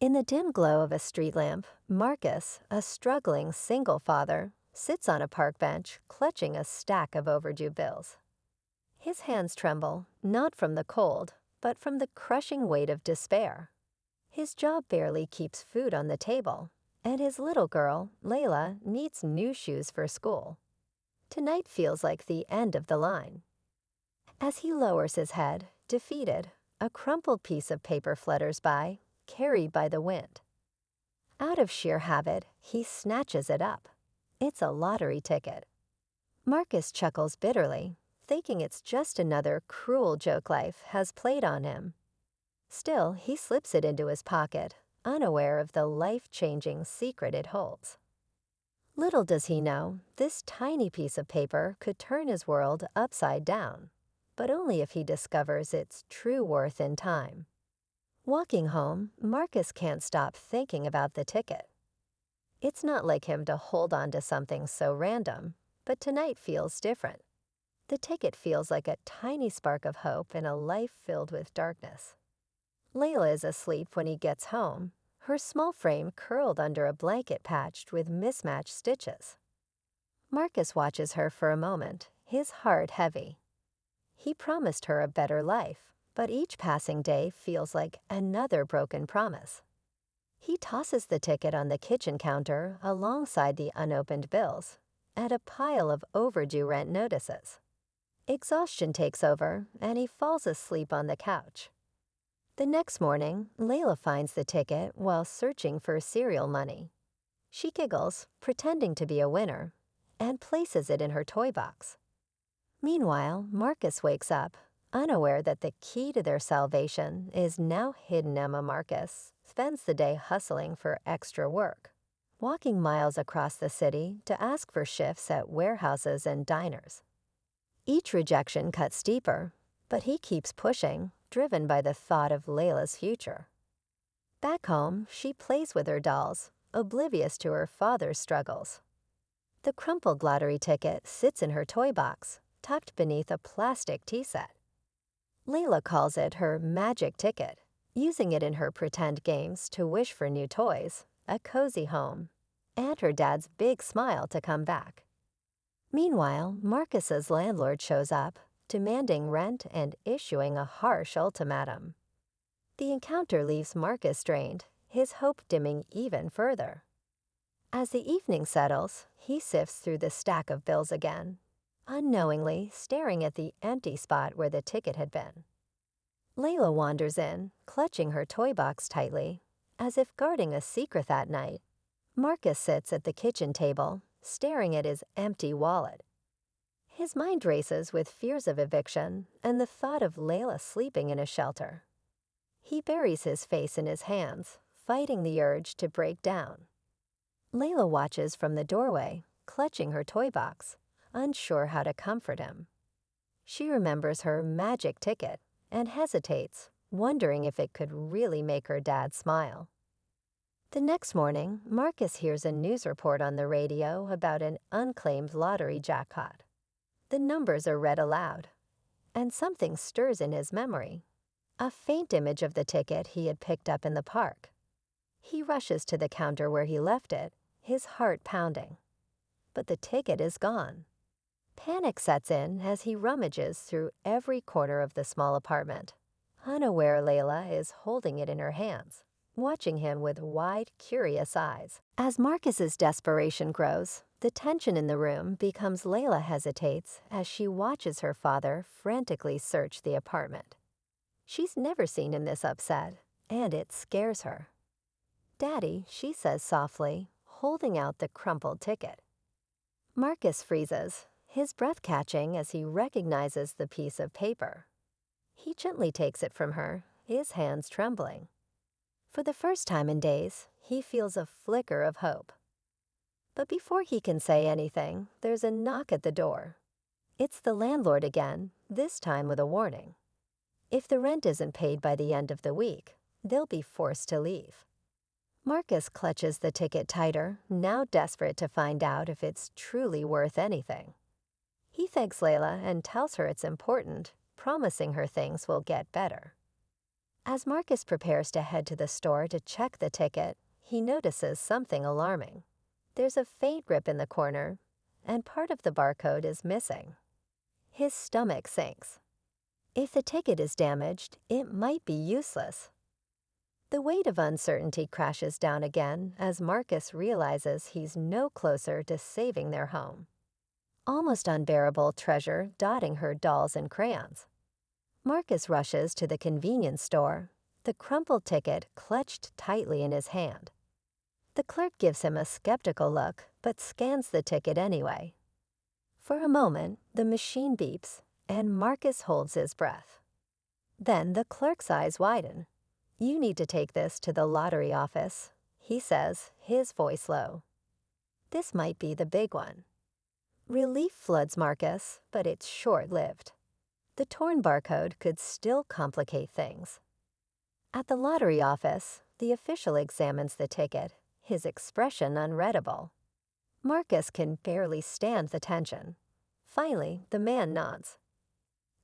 In the dim glow of a street lamp, Marcus, a struggling single father, sits on a park bench clutching a stack of overdue bills. His hands tremble, not from the cold, but from the crushing weight of despair. His job barely keeps food on the table, and his little girl, Layla, needs new shoes for school. Tonight feels like the end of the line. As he lowers his head, defeated, a crumpled piece of paper flutters by, carried by the wind. Out of sheer habit, he snatches it up. It's a lottery ticket. Marcus chuckles bitterly, thinking it's just another cruel joke life has played on him. Still, he slips it into his pocket, unaware of the life-changing secret it holds. Little does he know, this tiny piece of paper could turn his world upside down, but only if he discovers its true worth in time. Walking home, Marcus can't stop thinking about the ticket. It's not like him to hold on to something so random, but tonight feels different. The ticket feels like a tiny spark of hope in a life filled with darkness. Layla is asleep when he gets home, her small frame curled under a blanket patched with mismatched stitches. Marcus watches her for a moment, his heart heavy. He promised her a better life, but each passing day feels like another broken promise. He tosses the ticket on the kitchen counter alongside the unopened bills and a pile of overdue rent notices. Exhaustion takes over, and he falls asleep on the couch. The next morning, Layla finds the ticket while searching for cereal money. She giggles, pretending to be a winner, and places it in her toy box. Meanwhile, Marcus wakes up, unaware that the key to their salvation is now hidden. Emma Marcus spends the day hustling for extra work, walking miles across the city to ask for shifts at warehouses and diners. Each rejection cuts deeper, but he keeps pushing, driven by the thought of Layla's future. Back home, she plays with her dolls, oblivious to her father's struggles. The crumpled lottery ticket sits in her toy box, tucked beneath a plastic tea set. Layla calls it her magic ticket, using it in her pretend games to wish for new toys, a cozy home, and her dad's big smile to come back. Meanwhile, Marcus's landlord shows up, demanding rent and issuing a harsh ultimatum. The encounter leaves Marcus drained, his hope dimming even further. As the evening settles, he sifts through the stack of bills again, unknowingly staring at the empty spot where the ticket had been. Layla wanders in, clutching her toy box tightly, as if guarding a secret that night. Marcus sits at the kitchen table, staring at his empty wallet. His mind races with fears of eviction and the thought of Layla sleeping in a shelter. He buries his face in his hands, fighting the urge to break down. Layla watches from the doorway, clutching her toy box, unsure how to comfort him. She remembers her magic ticket and hesitates, wondering if it could really make her dad smile. The next morning, Marcus hears a news report on the radio about an unclaimed lottery jackpot. The numbers are read aloud, and something stirs in his memory. A faint image of the ticket he had picked up in the park. He rushes to the counter where he left it, his heart pounding. But the ticket is gone. Panic sets in as he rummages through every corner of the small apartment. Unaware, Layla is holding it in her hands, watching him with wide, curious eyes. As Marcus's desperation grows, the tension in the room becomes. Layla hesitates as she watches her father frantically search the apartment. She's never seen him this upset, and it scares her. "Daddy," she says softly, holding out the crumpled ticket. Marcus freezes, his breath catching as he recognizes the piece of paper. He gently takes it from her, his hands trembling. For the first time in days, he feels a flicker of hope. But before he can say anything, there's a knock at the door. It's the landlord again, this time with a warning. If the rent isn't paid by the end of the week, they'll be forced to leave. Marcus clutches the ticket tighter, now desperate to find out if it's truly worth anything. He thanks Layla and tells her it's important, promising her things will get better. As Marcus prepares to head to the store to check the ticket, he notices something alarming. There's a faint rip in the corner, and part of the barcode is missing. His stomach sinks. If the ticket is damaged, it might be useless. The weight of uncertainty crashes down again as Marcus realizes he's no closer to saving their home. Almost unbearable treasure dotting her dolls and crayons. Marcus rushes to the convenience store, the crumpled ticket clutched tightly in his hand. The clerk gives him a skeptical look, but scans the ticket anyway. For a moment, the machine beeps, and Marcus holds his breath. Then the clerk's eyes widen. "You need to take this to the lottery office," he says, his voice low. This might be the big one. Relief floods Marcus, but it's short-lived. The torn barcode could still complicate things. At the lottery office, the official examines the ticket, his expression unreadable. Marcus can barely stand the tension. Finally, the man nods.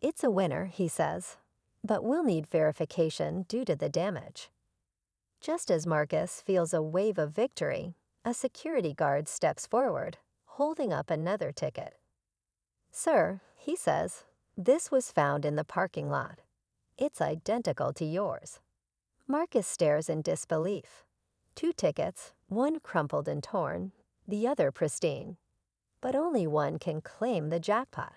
"It's a winner," he says, "but we'll need verification due to the damage." Just as Marcus feels a wave of victory, a security guard steps forward, holding up another ticket. "Sir," he says, "this was found in the parking lot. It's identical to yours." Marcus stares in disbelief. 2 tickets, one crumpled and torn, the other pristine. But only one can claim the jackpot.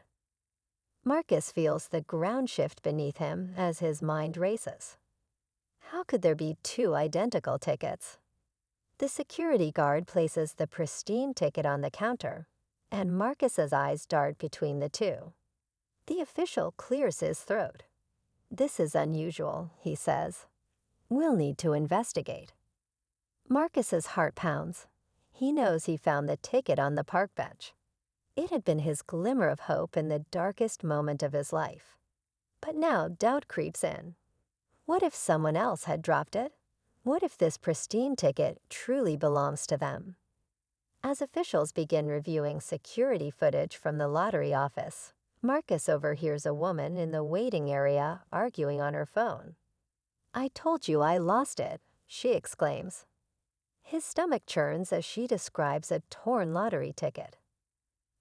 Marcus feels the ground shift beneath him as his mind races. How could there be 2 identical tickets? The security guard places the pristine ticket on the counter, and Marcus's eyes dart between the 2. The official clears his throat. "This is unusual," he says. "We'll need to investigate." Marcus's heart pounds. He knows he found the ticket on the park bench. It had been his glimmer of hope in the darkest moment of his life. But now doubt creeps in. What if someone else had dropped it? What if this pristine ticket truly belongs to them? As officials begin reviewing security footage from the lottery office, Marcus overhears a woman in the waiting area arguing on her phone. "I told you I lost it," she exclaims. His stomach churns as she describes a torn lottery ticket.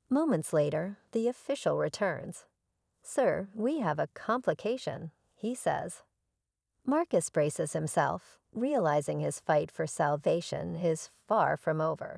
Moments later, the official returns. "Sir, we have a complication," he says. Marcus braces himself, realizing his fight for salvation is far from over.